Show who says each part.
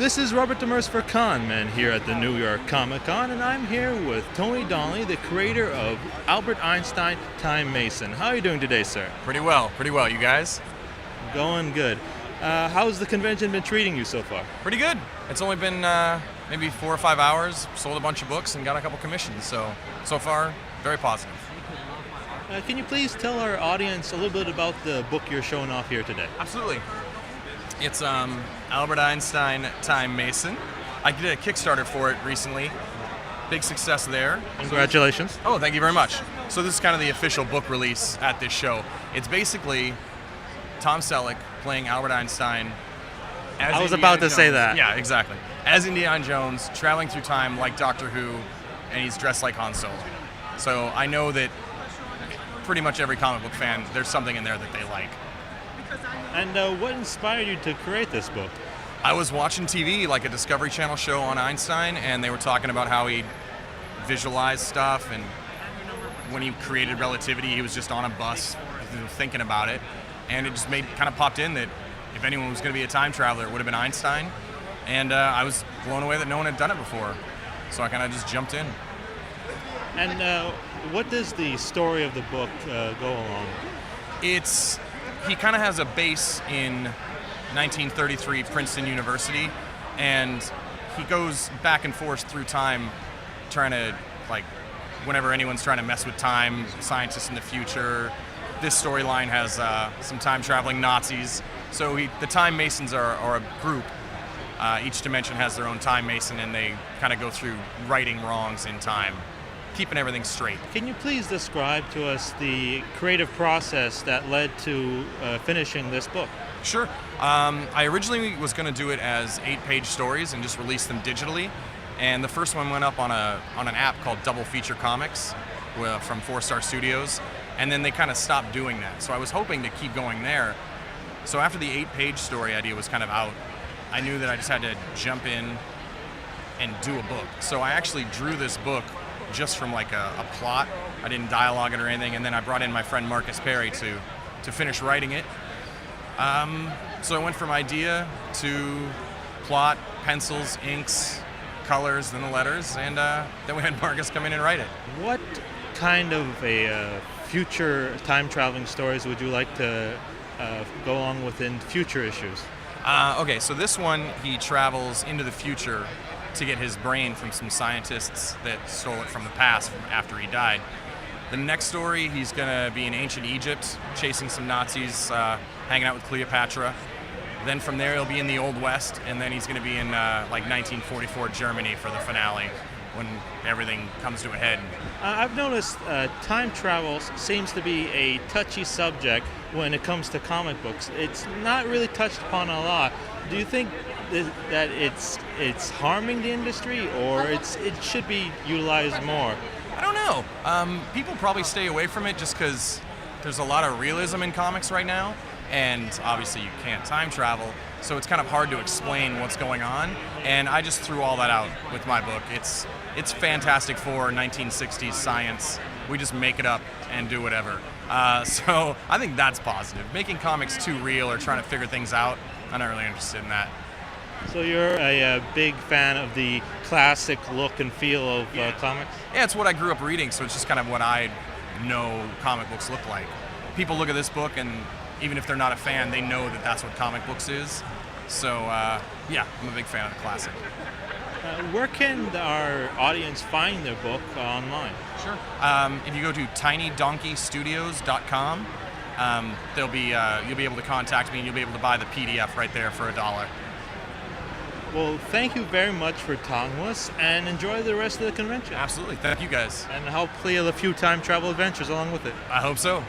Speaker 1: This is Robert Demers for Conman here at the New York Comic Con, and I'm here with Tony Donley, the creator of Albert Einstein Time Mason. How are you doing today, sir?
Speaker 2: Pretty well. You guys?
Speaker 1: Going good. How's the convention been treating you so far?
Speaker 2: Pretty good. It's only been maybe 4 or 5 hours, sold a bunch of books and got a couple commissions, so far, very positive.
Speaker 1: Can you please tell our audience a little bit about the book you're showing off here today?
Speaker 2: Absolutely. It's Albert Einstein Time Mason. I did a Kickstarter for it recently. Big success there.
Speaker 1: Congratulations.
Speaker 2: Oh, thank you very much. So this is kind of the official book release at this show. It's basically Tom Selleck playing Albert Einstein as
Speaker 1: I was
Speaker 2: Indiana
Speaker 1: about to
Speaker 2: Jones.
Speaker 1: say that.
Speaker 2: Yeah, exactly. As Indiana Jones, traveling through time like Doctor Who, and he's dressed like Han Solo. So I know that pretty much every comic book fan, there's something in there that they like.
Speaker 1: And what inspired you to create this book?
Speaker 2: I was watching TV, like a Discovery Channel show on Einstein, and they were talking about how he visualized stuff, and when he created relativity, he was just on a bus thinking about it, and it just kind of popped in that if anyone was going to be a time traveler, it would have been Einstein, and I was blown away that no one had done it before, so I kind of just jumped in.
Speaker 1: And what does the story of the book go along?
Speaker 2: He kind of has a base in 1933 Princeton University, and he goes back and forth through time trying to, like, whenever anyone's trying to mess with time, scientists in the future. This storyline has some time-traveling Nazis. So the Time Masons are a group. Each dimension has their own Time Mason, and they kind of go through righting wrongs in time, keeping everything straight.
Speaker 1: Can you please describe to us the creative process that led to finishing this book?
Speaker 2: Sure. I originally was going to do it as 8-page stories and just release them digitally. And the first one went up on an app called Double Feature Comics from 4 Star Studios. And then they kind of stopped doing that. So I was hoping to keep going there. So after the 8-page story idea was kind of out, I knew that I just had to jump in and do a book. So I actually drew this book just from like a plot. I didn't dialogue it or anything, and then I brought in my friend Marcus Perry to finish writing it. So I went from idea to plot, pencils, inks, colors, then the letters, and then we had Marcus come in and write it.
Speaker 1: What kind of a future time-traveling stories would you like to go along with in future issues?
Speaker 2: Okay, so this one, he travels into the future to get his brain from some scientists that stole it from the past from after he died. The next story, he's going to be in ancient Egypt, chasing some Nazis, hanging out with Cleopatra. Then from there, he'll be in the Old West, and then he's going to be in like 1944 Germany for the finale, when everything comes to a head.
Speaker 1: I've noticed time travel seems to be a touchy subject when it comes to comic books. It's not really touched upon a lot. Do you think that it's harming the industry, or it should be utilized more?
Speaker 2: I don't know. People probably stay away from it just because there's a lot of realism in comics right now, and obviously you can't time travel, so it's kind of hard to explain what's going on, and I just threw all that out with my book. It's Fantastic Four, 1960s science. We just make it up and do whatever. So I think that's positive. Making comics too real or trying to figure things out, I'm not really interested in that.
Speaker 1: So you're a big fan of the classic look and feel of comics?
Speaker 2: Yeah, it's what I grew up reading, so it's just kind of what I know comic books look like. People look at this book, and even if they're not a fan, they know that that's what comic books is. So, yeah, I'm a big fan of the classic.
Speaker 1: Where can our audience find their book online?
Speaker 2: Sure. If you go to tinydonkeystudios.com, you'll be able to contact me, and you'll be able to buy the PDF right there for $1.
Speaker 1: Well, thank you very much for talking with us, and enjoy the rest of the convention.
Speaker 2: Absolutely. Thank you, guys.
Speaker 1: And hopefully a few time travel adventures along with it.
Speaker 2: I hope so.